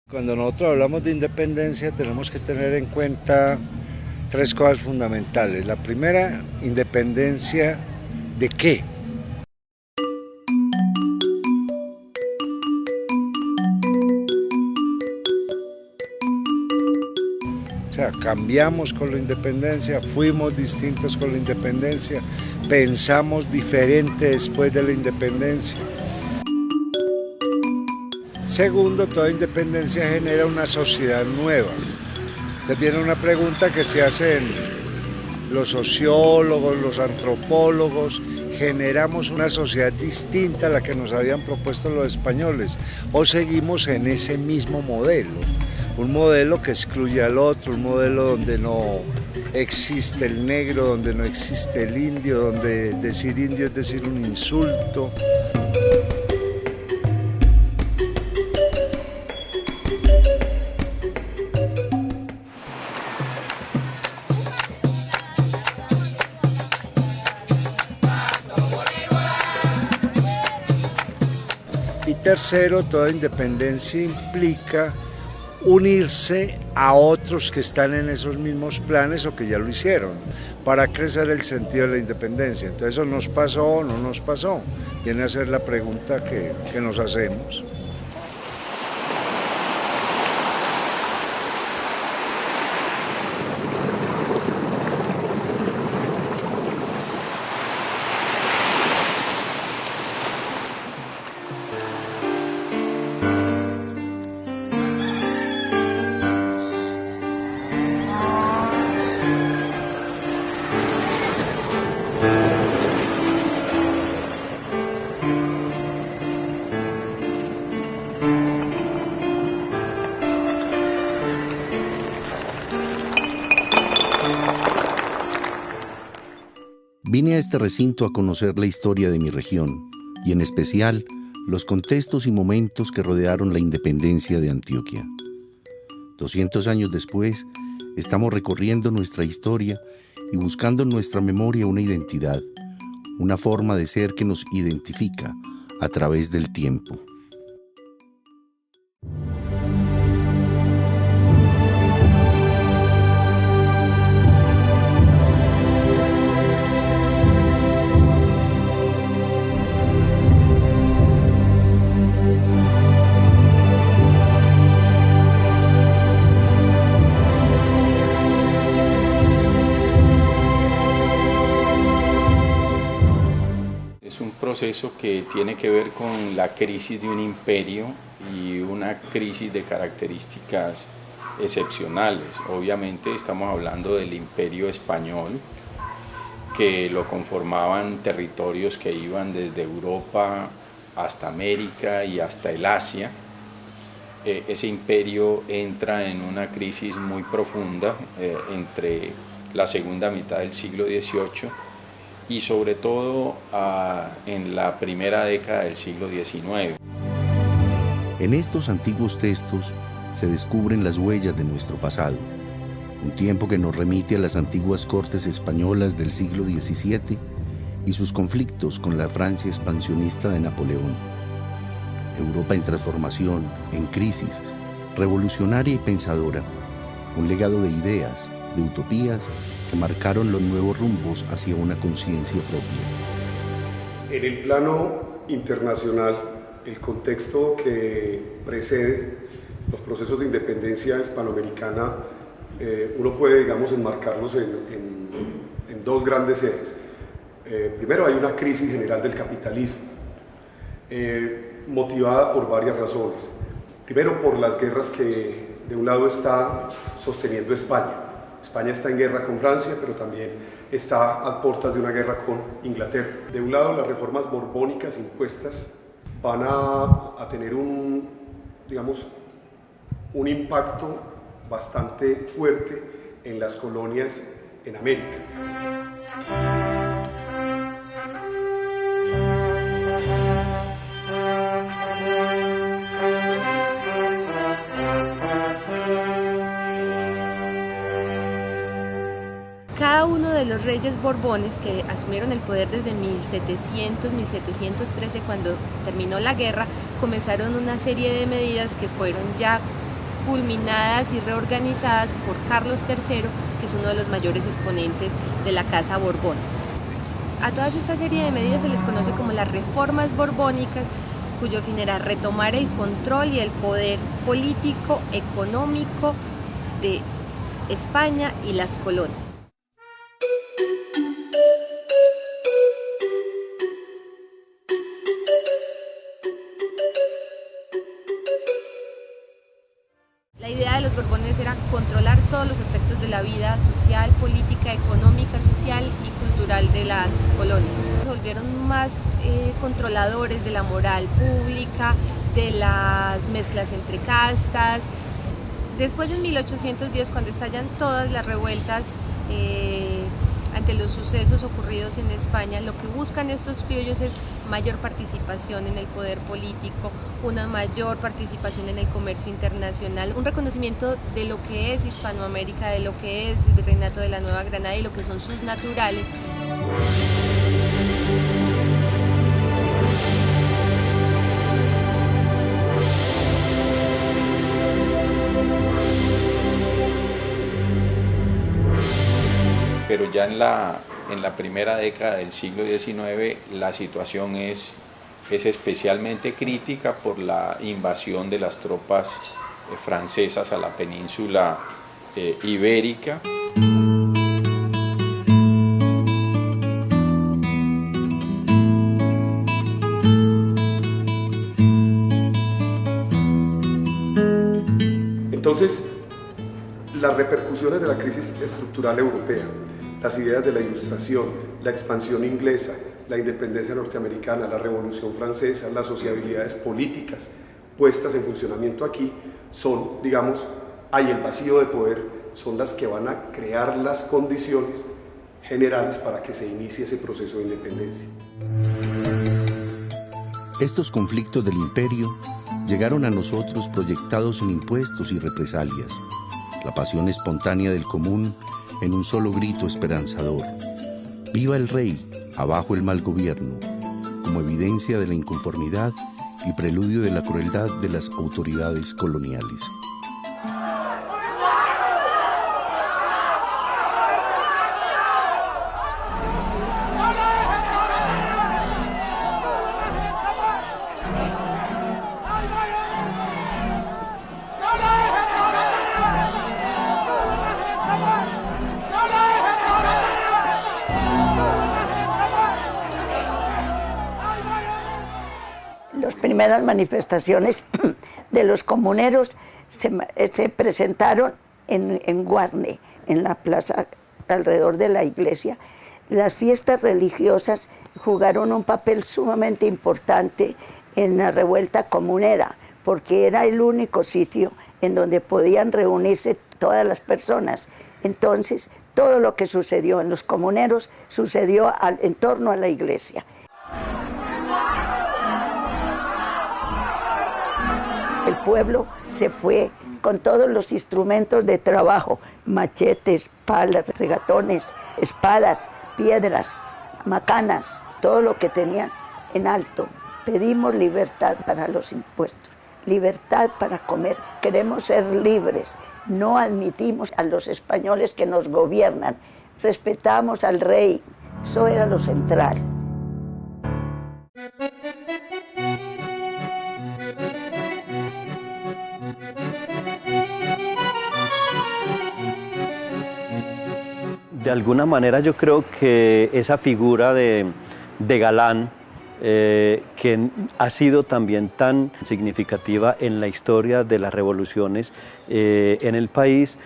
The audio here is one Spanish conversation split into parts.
Cuando nosotros hablamos de independencia tenemos que tener en cuenta tres cosas fundamentales. La primera, independencia ¿de qué? O sea, cambiamos con la independencia, fuimos distintos con la independencia, pensamos diferente después de la independencia. Segundo, toda independencia genera una sociedad nueva. Entonces viene una pregunta que se hacen los sociólogos, los antropólogos: ¿generamos una sociedad distinta a la que nos habían propuesto los españoles o seguimos en ese mismo modelo? Un modelo que excluye al otro, un modelo donde no existe el negro, donde no existe el indio, donde decir indio es decir un insulto. Y tercero, toda independencia implica unirse a otros que están en esos mismos planes o que ya lo hicieron, para crecer el sentido de la independencia. Entonces, ¿eso nos pasó o no nos pasó? Viene a ser la pregunta que nos hacemos. Vine a este recinto a conocer la historia de mi región y en especial los contextos y momentos que rodearon la independencia de Antioquia. 200 años después, estamos recorriendo nuestra historia y buscando en nuestra memoria una identidad, una forma de ser que nos identifica a través del tiempo. Proceso que tiene que ver con la crisis de un imperio y una crisis de características excepcionales. Obviamente estamos hablando del Imperio Español, que lo conformaban territorios que iban desde Europa hasta América y hasta el Asia. Ese imperio entra en una crisis muy profunda entre la segunda mitad del siglo XVIII y sobre todo en la primera década del siglo XIX. En estos antiguos textos se descubren las huellas de nuestro pasado, un tiempo que nos remite a las antiguas cortes españolas del siglo XVII y sus conflictos con la Francia expansionista de Napoleón. Europa en transformación, en crisis, revolucionaria y pensadora, un legado de ideas, de utopías que marcaron los nuevos rumbos hacia una conciencia propia. En el plano internacional, el contexto que precede los procesos de independencia hispanoamericana, uno puede, digamos, enmarcarlos en dos grandes ejes. Primero, hay una crisis general del capitalismo, motivada por varias razones. Primero, por las guerras que de un lado está sosteniendo España. España está en guerra con Francia, pero también está a puertas de una guerra con Inglaterra. De un lado, las reformas borbónicas impuestas van a tener un impacto bastante fuerte en las colonias en América. Cada uno de los reyes borbones que asumieron el poder desde 1700, 1713, cuando terminó la guerra, comenzaron una serie de medidas que fueron ya culminadas y reorganizadas por Carlos III, que es uno de los mayores exponentes de la Casa Borbón. A toda esta serie de medidas se les conoce como las reformas borbónicas, cuyo fin era retomar el control y el poder político, económico de España y las colonias. La idea de los Borbones era controlar todos los aspectos de la vida social, política, económica, social y cultural de las colonias. Se volvieron más controladores de la moral pública, de las mezclas entre castas. Después, en 1810, cuando estallan todas las revueltas ante los sucesos ocurridos en España, lo que buscan estos criollos es mayor participación en el poder político, una mayor participación en el comercio internacional, un reconocimiento de lo que es Hispanoamérica, de lo que es el Virreinato de la Nueva Granada y lo que son sus naturales. Pero ya en la primera década del siglo XIX la situación es especialmente crítica por la invasión de las tropas francesas a la península ibérica. Entonces, las repercusiones de la crisis estructural europea, las ideas de la Ilustración, la expansión inglesa, la independencia norteamericana, la Revolución Francesa, las sociabilidades políticas puestas en funcionamiento aquí son, digamos, hay el vacío de poder, son las que van a crear las condiciones generales para que se inicie ese proceso de independencia. Estos conflictos del imperio llegaron a nosotros proyectados en impuestos y represalias, la pasión espontánea del común en un solo grito esperanzador: ¡viva el rey! Abajo el mal gobierno, como evidencia de la inconformidad y preludio de la crueldad de las autoridades coloniales. Las primeras manifestaciones de los comuneros se presentaron en Guarne, en la plaza alrededor de la iglesia. Las fiestas religiosas jugaron un papel sumamente importante en la revuelta comunera, porque era el único sitio en donde podían reunirse todas las personas. Entonces, todo lo que sucedió en los comuneros sucedió en torno a la iglesia. El pueblo se fue con todos los instrumentos de trabajo: machetes, palas, regatones, espadas, piedras, macanas, todo lo que tenían en alto. Pedimos libertad para los impuestos, libertad para comer. Queremos ser libres. No admitimos a los españoles que nos gobiernan. Respetamos al rey. Eso era lo central. De alguna manera yo creo que esa figura de Galán, que ha sido también tan significativa en la historia de las revoluciones en el país,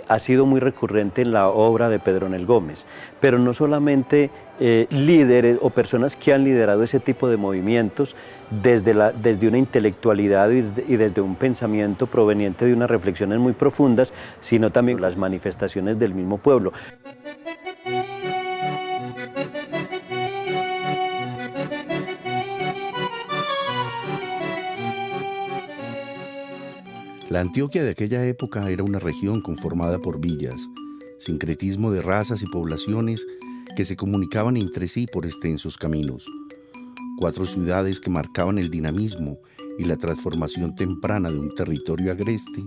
ha sido muy recurrente en la obra de Pedronel Gómez, pero no solamente líderes o personas que han liderado ese tipo de movimientos desde una intelectualidad y desde un pensamiento proveniente de unas reflexiones muy profundas, sino también las manifestaciones del mismo pueblo. La Antioquia de aquella época era una región conformada por villas, sincretismo de razas y poblaciones que se comunicaban entre sí por extensos caminos. 4 ciudades que marcaban el dinamismo y la transformación temprana de un territorio agreste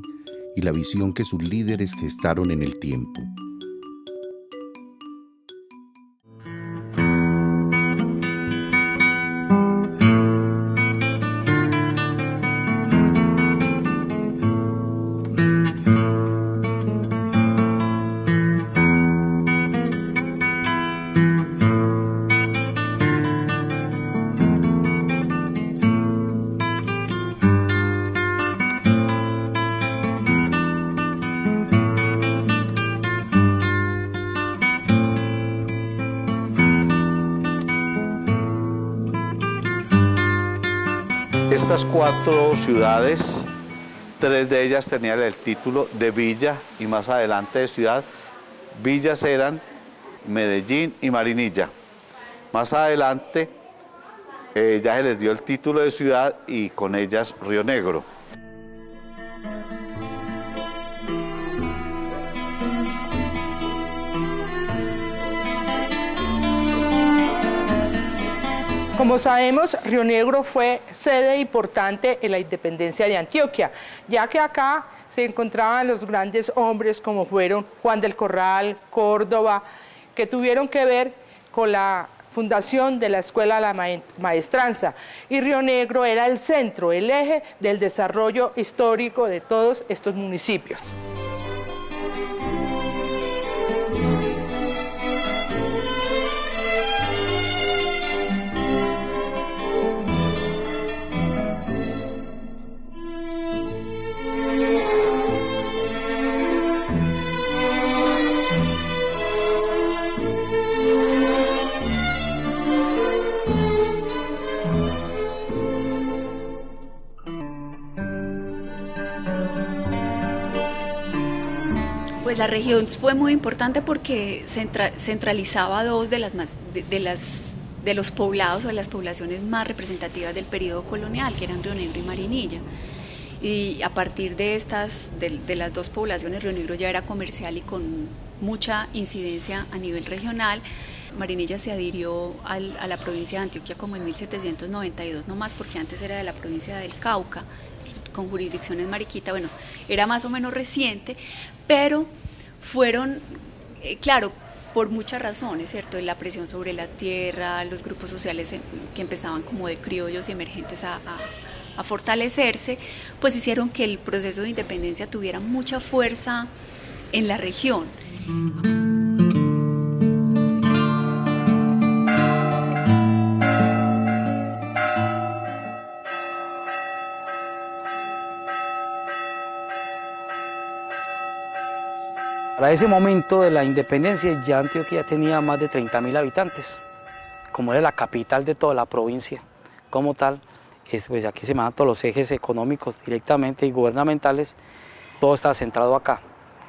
y la visión que sus líderes gestaron en el tiempo. Estas 4 ciudades, 3 de ellas tenían el título de villa y más adelante de ciudad. Villas eran Medellín y Marinilla. Más adelante ya se les dio el título de ciudad y con ellas Río Negro. Como sabemos, Río Negro fue sede importante en la independencia de Antioquia, ya que acá se encontraban los grandes hombres como fueron Juan del Corral, Córdoba, que tuvieron que ver con la fundación de la Escuela de la Maestranza. Y Río Negro era el centro, el eje del desarrollo histórico de todos estos municipios. Pues la región fue muy importante porque centralizaba dos de los poblados o de las poblaciones más representativas del periodo colonial, que eran Río Negro y Marinilla. Y a partir de las dos poblaciones, Río Negro ya era comercial y con mucha incidencia a nivel regional. Marinilla se adhirió a la provincia de Antioquia como en 1792 nomás, porque antes era de la provincia del Cauca, con jurisdicción en Mariquita. Bueno, era más o menos reciente, pero fueron, claro, por muchas razones, ¿cierto? La presión sobre la tierra, los grupos sociales que empezaban como de criollos y emergentes a fortalecerse, pues hicieron que el proceso de independencia tuviera mucha fuerza en la región. Para ese momento de la independencia ya Antioquia tenía más de 30.000 habitantes, como era la capital de toda la provincia como tal. Pues aquí se manejan todos los ejes económicos directamente y gubernamentales, todo estaba centrado acá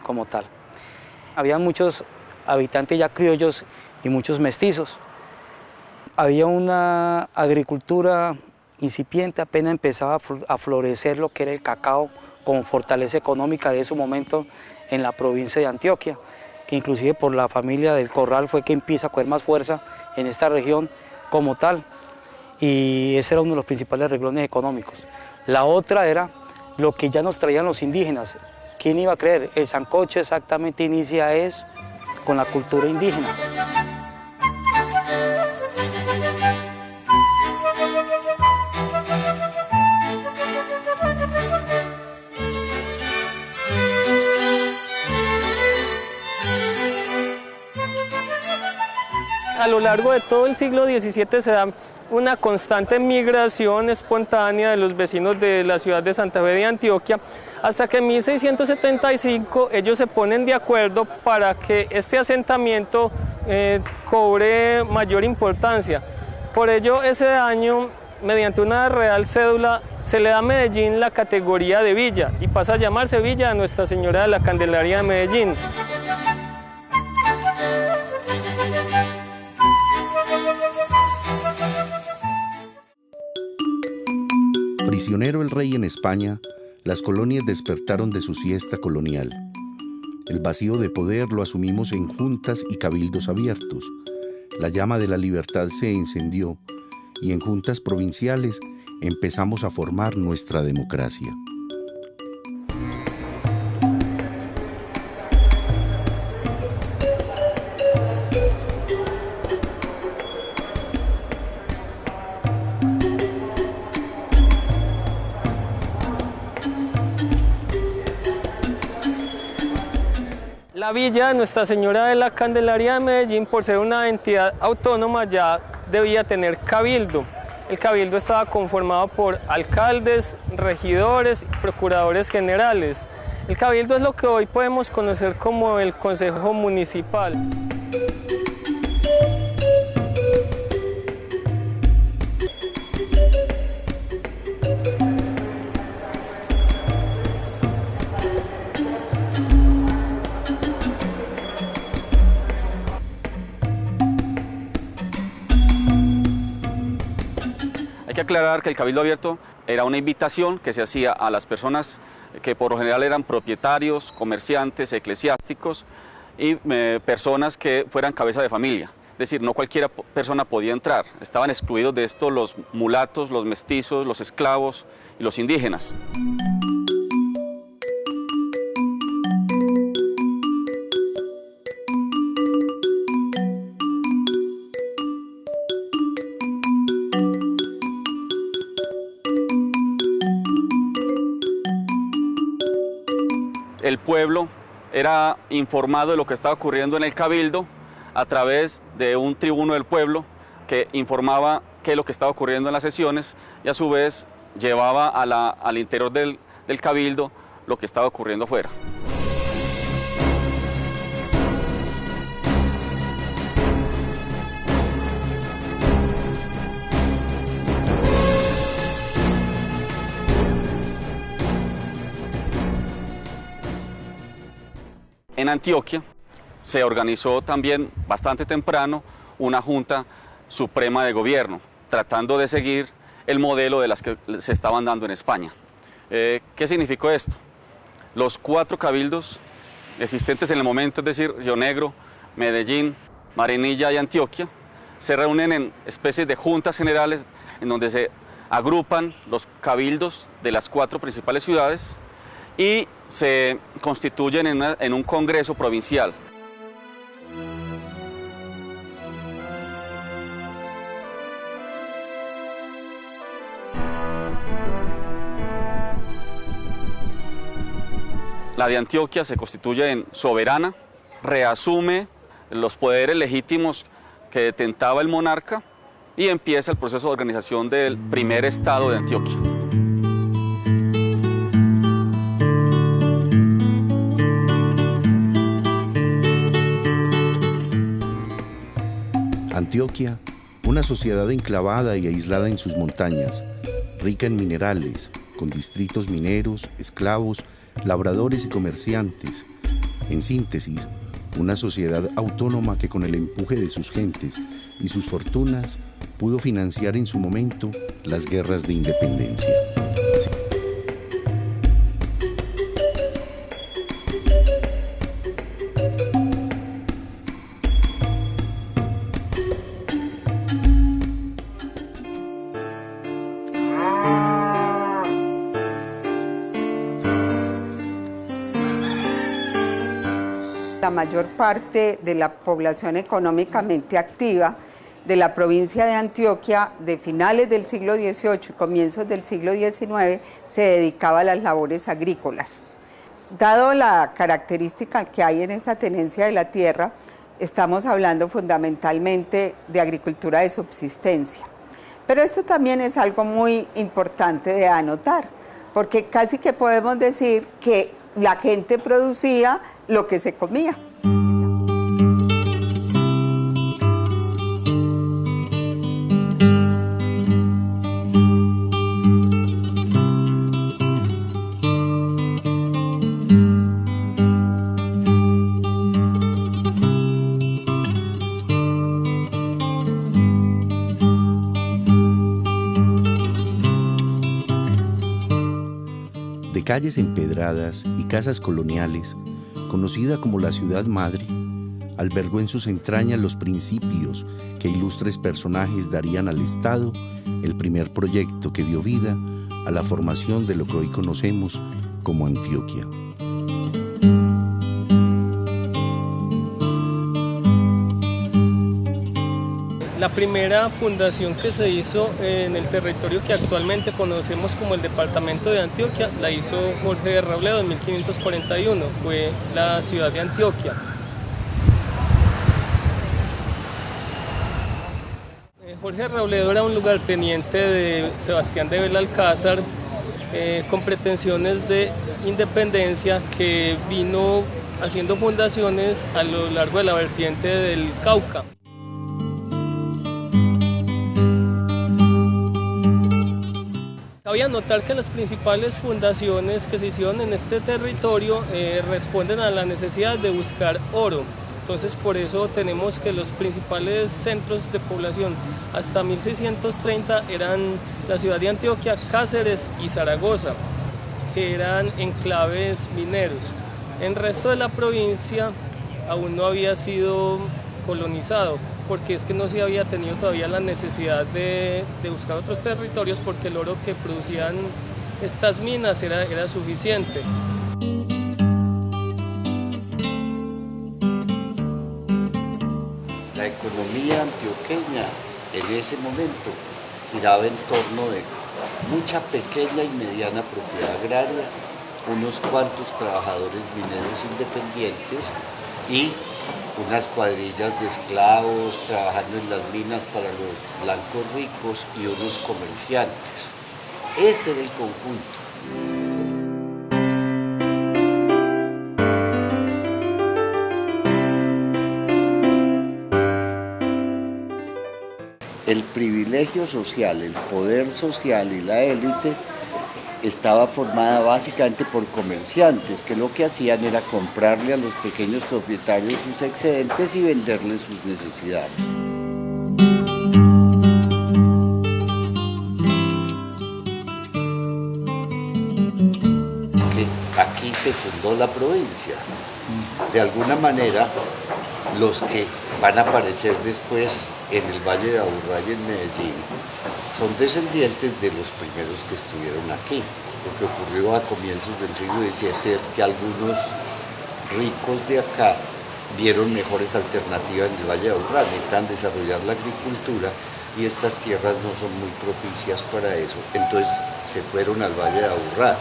como tal. Había muchos habitantes ya criollos y muchos mestizos. Había una agricultura incipiente, apenas empezaba a florecer lo que era el cacao como fortaleza económica de ese momento en la provincia de Antioquia, que inclusive por la familia del Corral fue que empieza a coger más fuerza en esta región como tal, y ese era uno de los principales renglones económicos. La otra era lo que ya nos traían los indígenas. ¿Quién iba a creer? El sancocho exactamente inicia con la cultura indígena. A lo largo de todo el siglo XVII se da una constante migración espontánea de los vecinos de la ciudad de Santa Fe de Antioquia, hasta que en 1675 ellos se ponen de acuerdo para que este asentamiento cobre mayor importancia. Por ello, ese año, mediante una real cédula, se le da a Medellín la categoría de villa y pasa a llamarse Villa de Nuestra Señora de la Candelaria de Medellín. Prisionero el rey en España, las colonias despertaron de su siesta colonial. El vacío de poder lo asumimos en juntas y cabildos abiertos. La llama de la libertad se encendió y en juntas provinciales empezamos a formar nuestra democracia. La villa de Nuestra Señora de la Candelaria de Medellín, por ser una entidad autónoma, ya debía tener cabildo. El cabildo estaba conformado por alcaldes, regidores y procuradores generales. El cabildo es lo que hoy podemos conocer como el Consejo Municipal. Hay que aclarar que el Cabildo Abierto era una invitación que se hacía a las personas que por lo general eran propietarios, comerciantes, eclesiásticos y personas que fueran cabeza de familia. Es decir, no cualquier persona podía entrar. Estaban excluidos de esto los mulatos, los mestizos, los esclavos y los indígenas. El pueblo era informado de lo que estaba ocurriendo en el Cabildo a través de un tribuno del pueblo que informaba qué es lo que estaba ocurriendo en las sesiones y a su vez llevaba al interior del Cabildo lo que estaba ocurriendo afuera. En Antioquia se organizó también bastante temprano una Junta Suprema de Gobierno, tratando de seguir el modelo de las que se estaban dando en España. ¿Qué significó esto? Los 4 cabildos existentes en el momento, es decir, Río Negro, Medellín, Marinilla y Antioquia, se reúnen en especies de juntas generales en donde se agrupan los cabildos de las 4 principales ciudades y se constituyen en un congreso provincial. La de Antioquia se constituye en soberana, reasume los poderes legítimos que detentaba el monarca y empieza el proceso de organización del primer estado de Antioquia. Antioquia, una sociedad enclavada y aislada en sus montañas, rica en minerales, con distritos mineros, esclavos, labradores y comerciantes. En síntesis, una sociedad autónoma que con el empuje de sus gentes y sus fortunas pudo financiar en su momento las guerras de independencia. La mayor parte de la población económicamente activa de la provincia de Antioquia de finales del siglo XVIII y comienzos del siglo XIX se dedicaba a las labores agrícolas. Dado la característica que hay en esa tenencia de la tierra, estamos hablando fundamentalmente de agricultura de subsistencia. Pero esto también es algo muy importante de anotar, porque casi que podemos decir que la gente producía lo que se comía. De calles empedradas y casas coloniales, conocida como la Ciudad Madre, albergó en sus entrañas los principios que ilustres personajes darían al Estado el primer proyecto que dio vida a la formación de lo que hoy conocemos como Antioquia. La primera fundación que se hizo en el territorio que actualmente conocemos como el departamento de Antioquia la hizo Jorge de Robledo en 1541, fue la ciudad de Antioquia. Jorge de Robledo era un lugarteniente de Sebastián de Belalcázar con pretensiones de independencia, que vino haciendo fundaciones a lo largo de la vertiente del Cauca. Cabe notar que las principales fundaciones que se hicieron en este territorio responden a la necesidad de buscar oro. Entonces, por eso tenemos que los principales centros de población hasta 1630 eran la ciudad de Antioquia, Cáceres y Zaragoza, que eran enclaves mineros. El resto de la provincia aún no había sido colonizado, porque es que no se había tenido todavía la necesidad de buscar otros territorios, porque el oro que producían estas minas era suficiente. La economía antioqueña en ese momento giraba en torno de mucha pequeña y mediana propiedad agraria, unos cuantos trabajadores mineros independientes y unas cuadrillas de esclavos trabajando en las minas para los blancos ricos y unos comerciantes. Ese era el conjunto. El privilegio social, el poder social y la élite estaba formada básicamente por comerciantes, que lo que hacían era comprarle a los pequeños propietarios sus excedentes y venderles sus necesidades. Aquí se fundó la provincia. De alguna manera, los que van a aparecer después en el Valle de Aburrá y en Medellín son descendientes de los primeros que estuvieron aquí. Lo que ocurrió a comienzos del siglo XVII es que algunos ricos de acá vieron mejores alternativas en el Valle de Aburrá, necesitan desarrollar la agricultura y estas tierras no son muy propicias para eso, entonces se fueron al Valle de Aburrá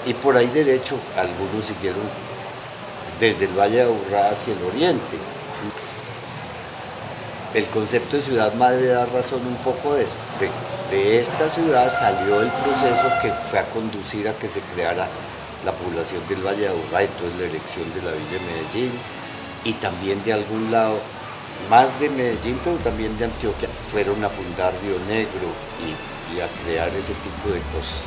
y por ahí derecho algunos siguieron desde el Valle de Aburrá hacia el oriente. El concepto de ciudad madre da razón un poco de eso. De esta ciudad salió el proceso que fue a conducir a que se creara la población del Valle de Aburrá, entonces la elección de la Villa de Medellín y también de algún lado, más de Medellín, pero también de Antioquia, fueron a fundar Río Negro y a crear ese tipo de cosas.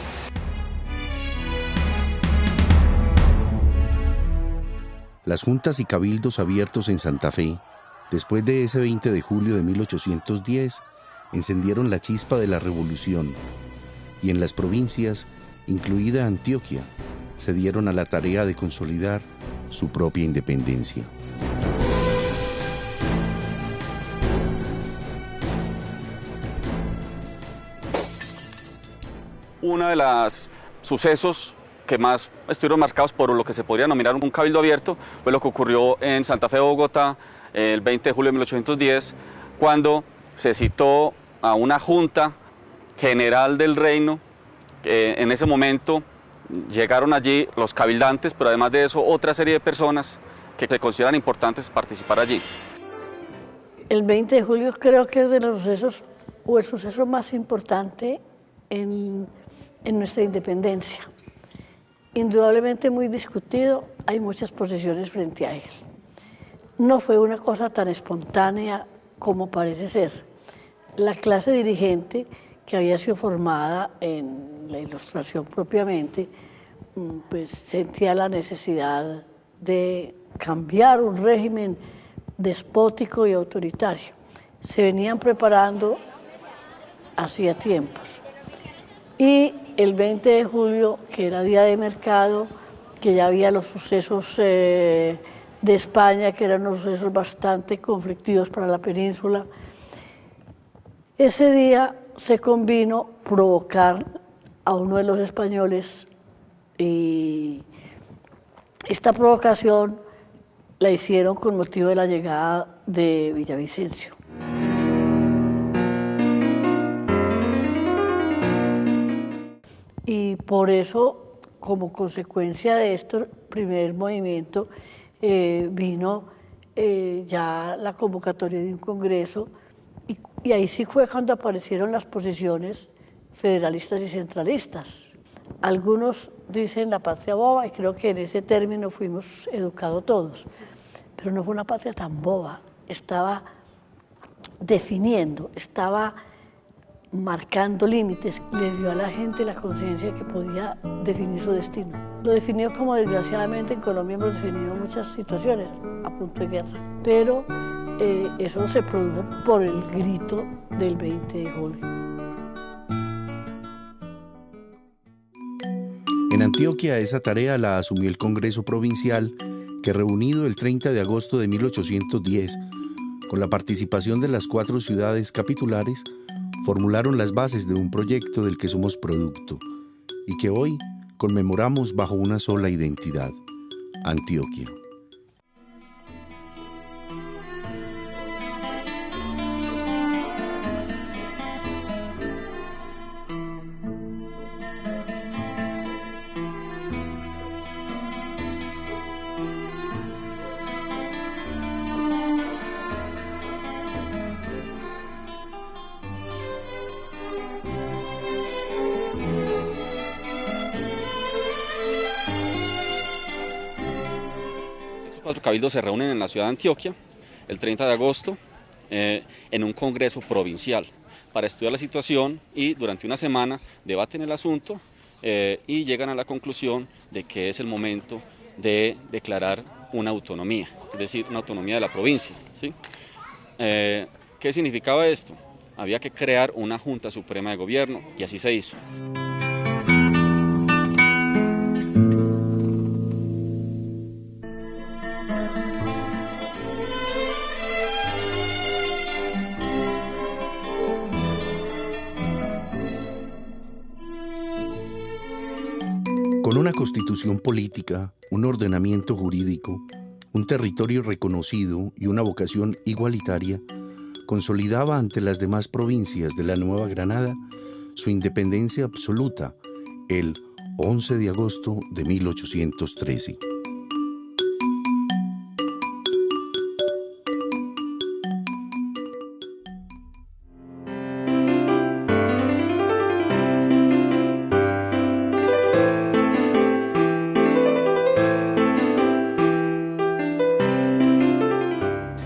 Las juntas y cabildos abiertos en Santa Fe, después de ese 20 de julio de 1810, encendieron la chispa de la revolución y en las provincias, incluida Antioquia, se dieron a la tarea de consolidar su propia independencia. Uno de los sucesos que más estuvieron marcados por lo que se podría denominar un cabildo abierto fue lo que ocurrió en Santa Fe, Bogotá, el 20 de julio de 1810, cuando se citó a una junta general del reino. En ese momento llegaron allí los cabildantes, pero además de eso otra serie de personas que se consideran importantes participar allí. El 20 de julio creo que es de los sucesos, o el suceso más importante en nuestra independencia. Indudablemente muy discutido, hay muchas posiciones frente a él. No fue una cosa tan espontánea como parece ser. La clase dirigente, que había sido formada en la Ilustración propiamente, pues sentía la necesidad de cambiar un régimen despótico y autoritario. Se venían preparando hacía tiempos. Y el 20 de julio, que era día de mercado, que ya había los sucesos de España, que eran unos sucesos bastante conflictivos para la península, ese día se convino provocar a uno de los españoles y esta provocación la hicieron con motivo de la llegada de Villavicencio. Y por eso, como consecuencia de este primer movimiento, vino ya la convocatoria de un congreso, y ahí sí fue cuando aparecieron las posiciones federalistas y centralistas. Algunos dicen la patria boba, y creo que en ese término fuimos educados todos, pero no fue una patria tan boba, estaba definiendo, estaba marcando límites, le dio a la gente la conciencia que podía definir su destino. Lo definió como desgraciadamente en Colombia hemos definido muchas situaciones a punto de guerra, pero eso se produjo por el grito del 20 de julio. En Antioquia esa tarea la asumió el Congreso Provincial, que reunido el 30 de agosto de 1810, con la participación de las 4 ciudades capitulares, formularon las bases de un proyecto del que somos producto y que hoy conmemoramos bajo una sola identidad: Antioquia. Estos 4 cabildos se reúnen en la ciudad de Antioquia el 30 de agosto en un congreso provincial para estudiar la situación, y durante una semana debaten el asunto y llegan a la conclusión de que es el momento de declarar una autonomía, es decir, una autonomía de la provincia, ¿sí? ¿Qué significaba esto? Había que crear una Junta Suprema de Gobierno, y así se hizo. Con una constitución política, un ordenamiento jurídico, un territorio reconocido y una vocación igualitaria, consolidaba ante las demás provincias de la Nueva Granada su independencia absoluta el 11 de agosto de 1813.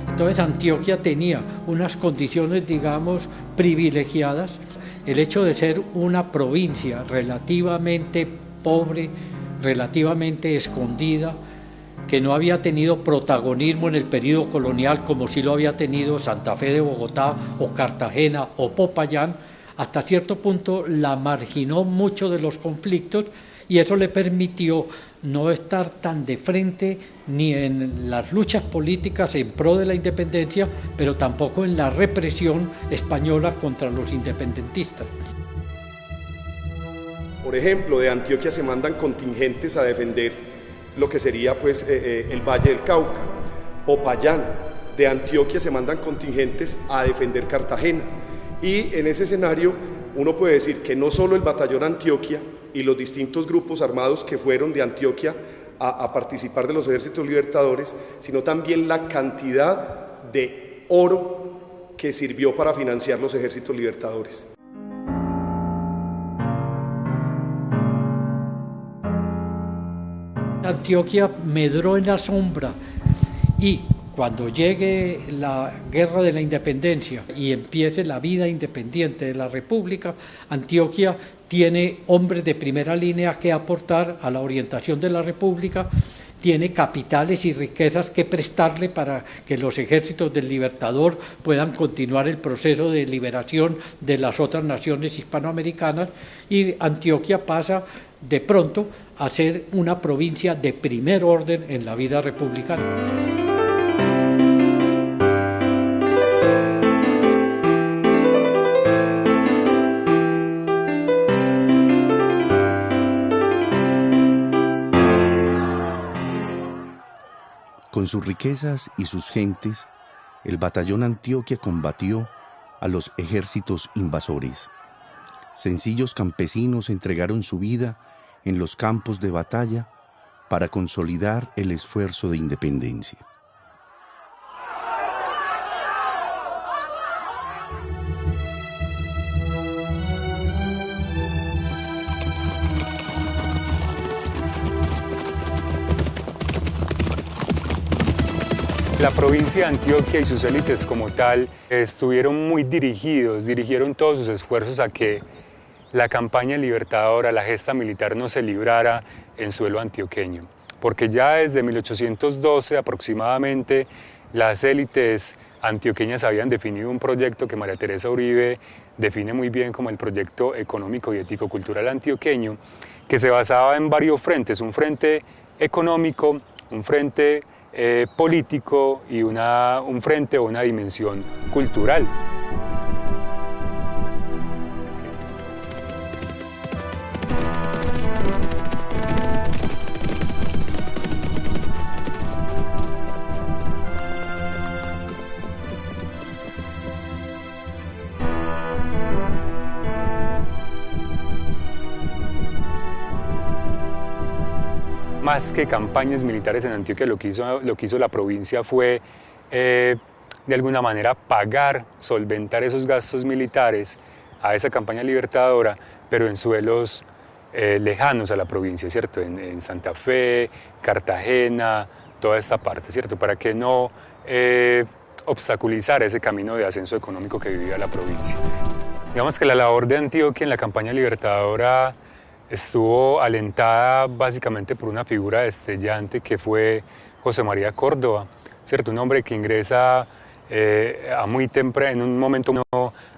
Entonces Antioquia tenía unas condiciones, digamos, privilegiadas. El hecho de ser una provincia relativamente pobre, relativamente escondida, que no había tenido protagonismo en el periodo colonial como sí lo había tenido Santa Fe de Bogotá o Cartagena o Popayán, hasta cierto punto la marginó mucho de los conflictos, y eso le permitió no estar tan de frente ni en las luchas políticas en pro de la independencia, pero tampoco en la represión española contra los independentistas. Por ejemplo, de Antioquia se mandan contingentes a defender lo que sería pues, el Valle del Cauca. Popayán, de Antioquia se mandan contingentes a defender Cartagena. Y en ese escenario uno puede decir que no solo el Batallón Antioquia y los distintos grupos armados que fueron de Antioquia a participar de los ejércitos libertadores, sino también la cantidad de oro que sirvió para financiar los ejércitos libertadores. Antioquia medró en la sombra, y cuando llegue la guerra de la independencia y empiece la vida independiente de la República, Antioquia tiene hombres de primera línea que aportar a la orientación de la República, tiene capitales y riquezas que prestarle para que los ejércitos del Libertador puedan continuar el proceso de liberación de las otras naciones hispanoamericanas, y Antioquia pasa de pronto a ser una provincia de primer orden en la vida republicana. Con sus riquezas y sus gentes, el Batallón Antioquia combatió a los ejércitos invasores. sencillos campesinos entregaron su vida en los campos de batalla para consolidar el esfuerzo de independencia. La provincia de Antioquia y sus élites como tal estuvieron muy dirigieron todos sus esfuerzos a que la campaña libertadora, la gesta militar no se librara en suelo antioqueño. Porque ya desde 1812 aproximadamente las élites antioqueñas habían definido un proyecto que María Teresa Uribe define muy bien como el proyecto económico y ético-cultural antioqueño, que se basaba en varios frentes, un frente económico, un frente político y un frente o una dimensión cultural. Más que campañas militares en Antioquia, lo que hizo la provincia fue, de alguna manera, pagar, solventar esos gastos militares a esa campaña libertadora, pero en suelos lejanos a la provincia, ¿cierto? En Santa Fe, Cartagena, toda esta parte, ¿cierto? Para que no obstaculizar ese camino de ascenso económico que vivía la provincia. Digamos que la labor de Antioquia en la campaña libertadora estuvo alentada básicamente por una figura destellante que fue José María Córdoba, ¿cierto? Un hombre que ingresa a muy temprano, en un momento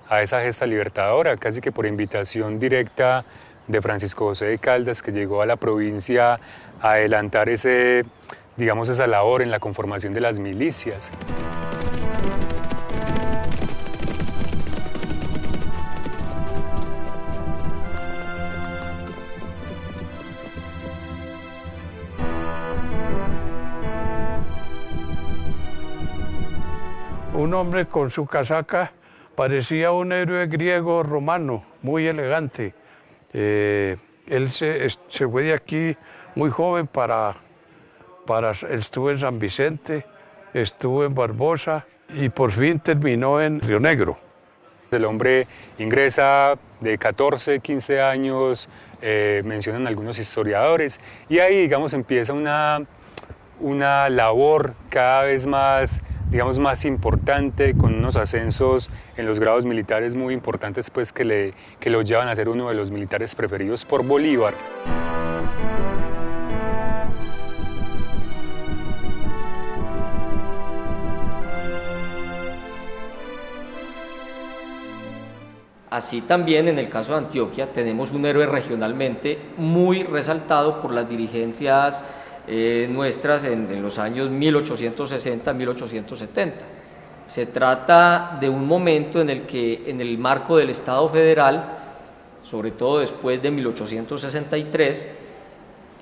a esa gesta libertadora, casi que por invitación directa de Francisco José de Caldas, que llegó a la provincia a adelantar esa labor en la conformación de las milicias. Un hombre con su casaca parecía un héroe griego romano, muy elegante. Él se fue de aquí muy joven estuvo en San Vicente, estuvo en Barbosa y por fin terminó en Río Negro. El hombre ingresa de 14, 15 años, mencionan algunos historiadores, y ahí, digamos, empieza una labor cada vez más importante, con unos ascensos en los grados militares muy importantes, pues, que lo llevan a ser uno de los militares preferidos por Bolívar. Así también en el caso de Antioquia tenemos un héroe regionalmente muy resaltado por las dirigencias nuestras en los años 1860-1870. Se trata de un momento en el que, en el marco del Estado federal, sobre todo después de 1863,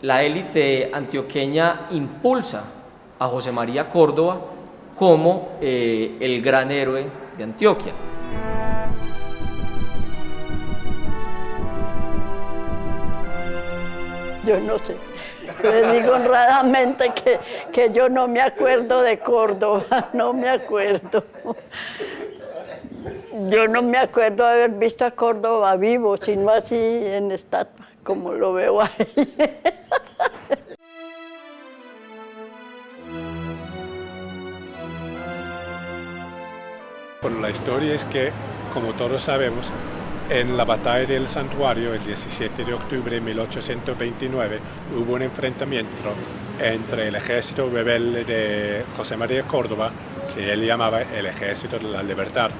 la élite antioqueña impulsa a José María Córdoba como el gran héroe de Antioquia. Yo no sé. Le digo honradamente que yo no me acuerdo de Córdoba, no me acuerdo. Yo no me acuerdo de haber visto a Córdoba vivo, sino así en estatua, como lo veo ahí. Bueno, la historia es que, como todos sabemos, en la batalla del Santuario, el 17 de octubre de 1829, hubo un enfrentamiento entre el ejército rebelde de José María Córdoba, que él llamaba el Ejército de la Libertad,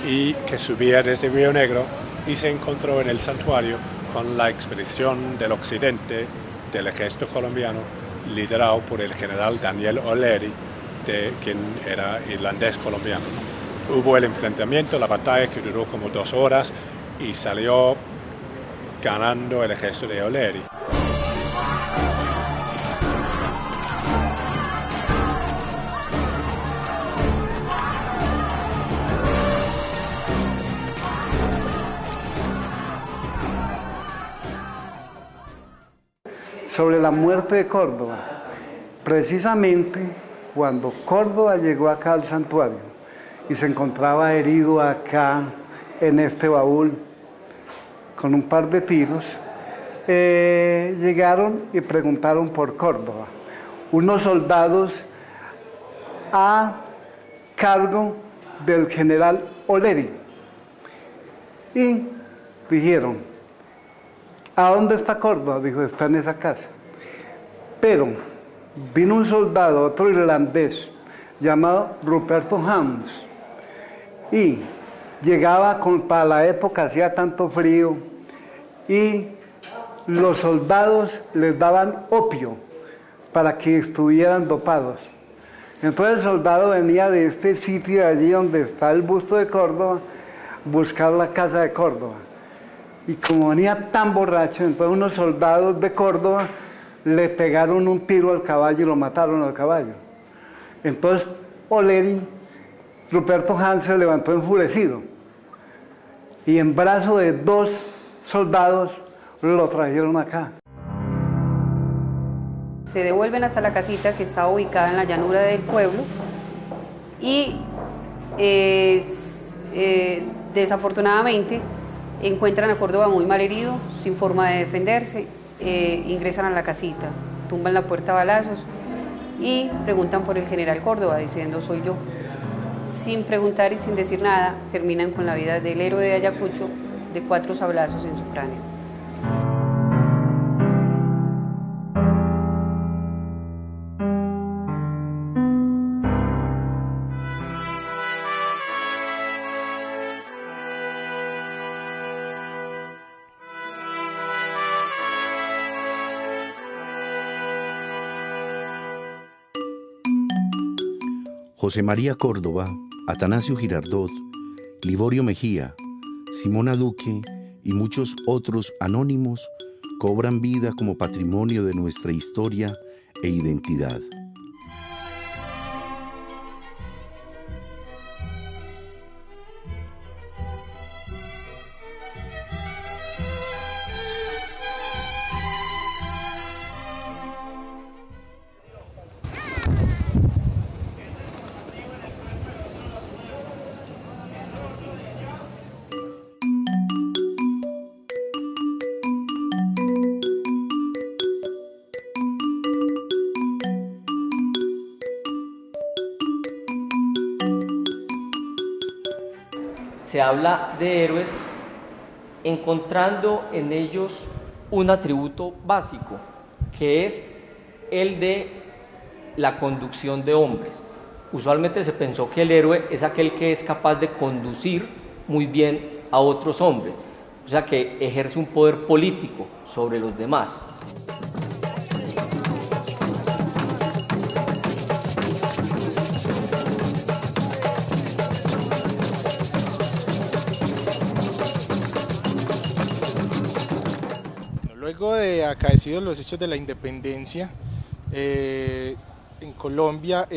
y que subía desde Río Negro y se encontró en el Santuario con la expedición del occidente del ejército colombiano, liderado por el general Daniel O'Leary, quien era irlandés colombiano. Hubo el enfrentamiento, la batalla, que duró como 2 horas y salió ganando el ejército de O'Leary. sobre la muerte de Córdoba. Precisamente cuando Córdoba llegó acá al santuario y se encontraba herido acá en este baúl con un par de tiros, llegaron y preguntaron por Córdoba. Unos soldados a cargo del general Oleri y dijeron: ¿a dónde está Córdoba? Dijo: está en esa casa. Pero vino un soldado, otro irlandés, llamado Ruperto Hans, y llegaba para la época, hacía tanto frío, y los soldados les daban opio para que estuvieran dopados. Entonces el soldado venía de este sitio, de allí donde está el busto de Córdoba, buscar la casa de Córdoba. Y como venía tan borracho, entonces unos soldados de Córdoba le pegaron un tiro al caballo y lo mataron al caballo. Entonces Oleri, Ruperto Hans, se levantó enfurecido y en brazo de 2 soldados lo trajeron acá. Se devuelven hasta la casita que está ubicada en la llanura del pueblo y desafortunadamente encuentran a Córdoba muy mal herido, sin forma de defenderse, ingresan a la casita, tumban la puerta a balazos y preguntan por el general Córdoba, diciendo: soy yo. Sin preguntar y sin decir nada, terminan con la vida del héroe de Ayacucho de 4 sablazos en su cráneo. José María Córdoba, Atanasio Girardot, Liborio Mejía, Simona Duque y muchos otros anónimos cobran vida como patrimonio de nuestra historia e identidad. Se habla de héroes encontrando en ellos un atributo básico, que es el de la conducción de hombres. Usualmente se pensó que el héroe es aquel que es capaz de conducir muy bien a otros hombres, o sea, que ejerce un poder político sobre los demás. Luego de acaecidos los hechos de la independencia, en Colombia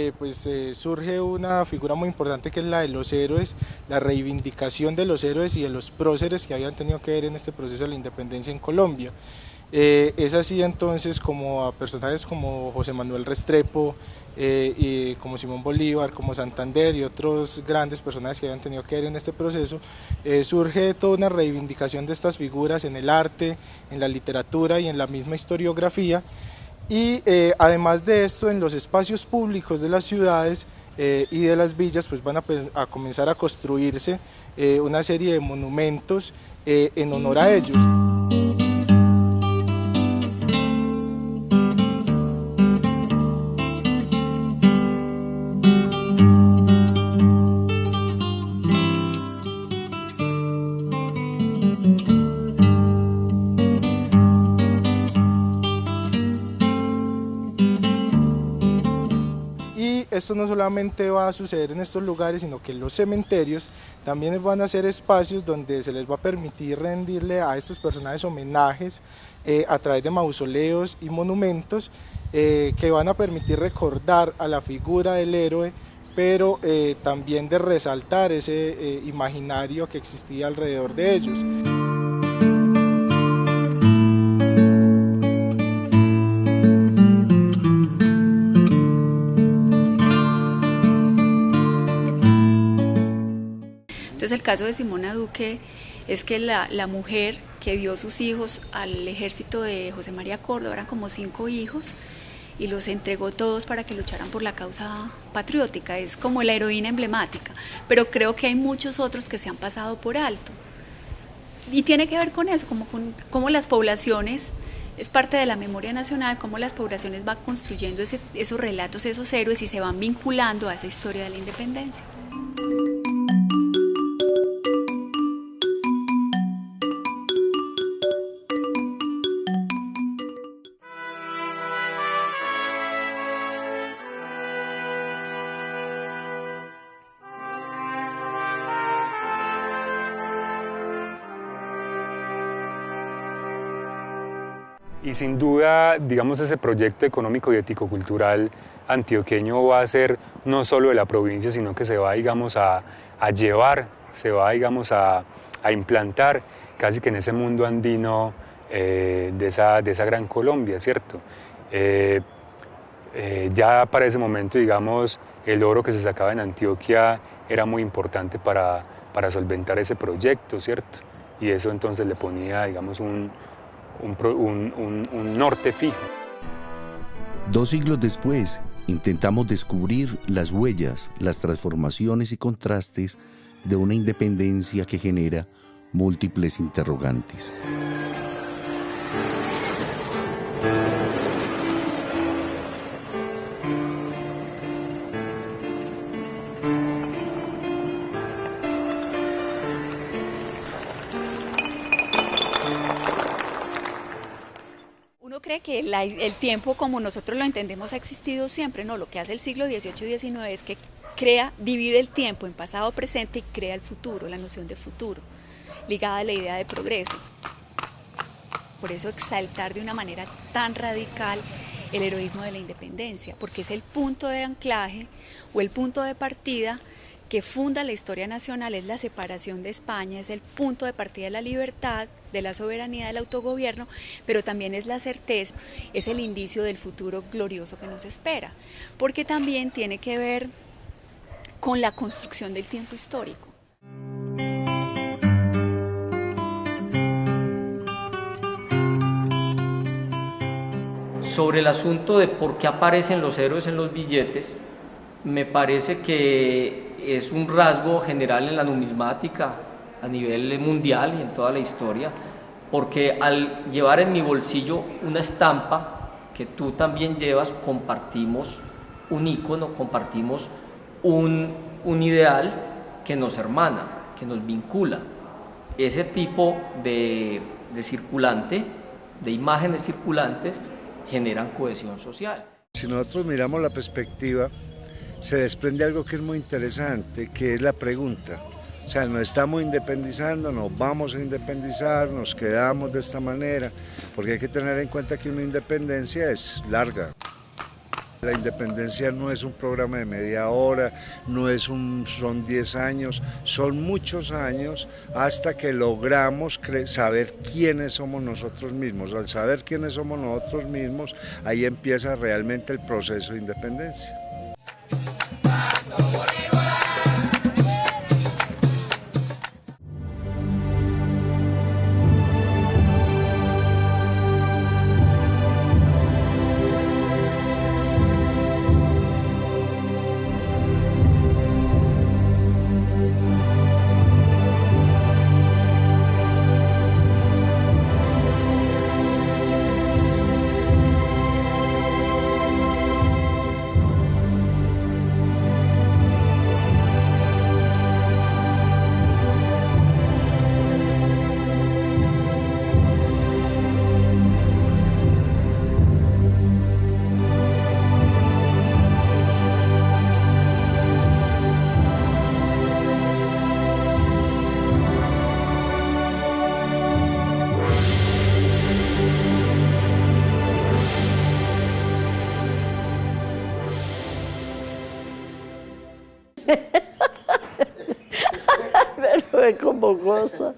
surge una figura muy importante que es la de los héroes, la reivindicación de los héroes y de los próceres que habían tenido que ver en este proceso de la independencia en Colombia. Es así entonces como a personajes como José Manuel Restrepo, y como Simón Bolívar, como Santander y otros grandes personajes que habían tenido que ver en este proceso, surge toda una reivindicación de estas figuras en el arte, en la literatura y en la misma historiografía. Y además de esto, en los espacios públicos de las ciudades y de las villas pues van a comenzar a construirse una serie de monumentos en honor a ellos. Esto no solamente va a suceder en estos lugares, sino que los cementerios también van a ser espacios donde se les va a permitir rendirle a estos personajes homenajes a través de mausoleos y monumentos que van a permitir recordar a la figura del héroe, pero también de resaltar ese imaginario que existía alrededor de ellos. caso de Simona Duque es que la mujer que dio sus hijos al ejército de José María Córdoba, eran como 5 hijos, y los entregó todos para que lucharan por la causa patriótica. Es como la heroína emblemática, pero creo que hay muchos otros que se han pasado por alto. Y tiene que ver con eso, como las poblaciones, es parte de la memoria nacional, cómo las poblaciones van construyendo esos relatos, esos héroes, y se van vinculando a esa historia de la independencia. Y sin duda, digamos, ese proyecto económico y ético-cultural antioqueño va a ser no solo de la provincia, sino que se va, digamos, a llevar, se va, digamos, a implantar casi que en ese mundo andino de esa gran Colombia, ¿cierto? Ya para ese momento, digamos, el oro que se sacaba en Antioquia era muy importante para solventar ese proyecto, ¿cierto? Y eso entonces le ponía, digamos, un norte fijo. 2 siglos después, intentamos descubrir las huellas, las transformaciones y contrastes de una independencia que genera múltiples interrogantes. Uno cree que el tiempo como nosotros lo entendemos ha existido siempre, no, lo que hace el siglo XVIII y XIX es que divide el tiempo en pasado, presente y crea el futuro, la noción de futuro, ligada a la idea de progreso. Por eso exaltar de una manera tan radical el heroísmo de la independencia, porque es el punto de anclaje o el punto de partida que funda la historia nacional, es la separación de España, es el punto de partida de la libertad, de la soberanía, del autogobierno, pero también es la certeza, es el indicio del futuro glorioso que nos espera, porque también tiene que ver con la construcción del tiempo histórico. Sobre el asunto de por qué aparecen los héroes en los billetes, me parece que es un rasgo general en la numismática a nivel mundial y en toda la historia, porque al llevar en mi bolsillo una estampa que tú también llevas, compartimos un ícono, compartimos un ideal que nos hermana, que nos vincula. Ese tipo de circulante, de imágenes circulantes, generan cohesión social. Si nosotros miramos la perspectiva, se desprende algo que es muy interesante, que es la pregunta. O sea, nos estamos independizando, nos vamos a independizar, nos quedamos de esta manera, porque hay que tener en cuenta que una independencia es larga. La independencia no es un programa de media hora, son 10 años, son muchos años hasta que logramos saber quiénes somos nosotros mismos. Al saber quiénes somos nosotros mismos, ahí empieza realmente el proceso de independencia. Pero es como cosa.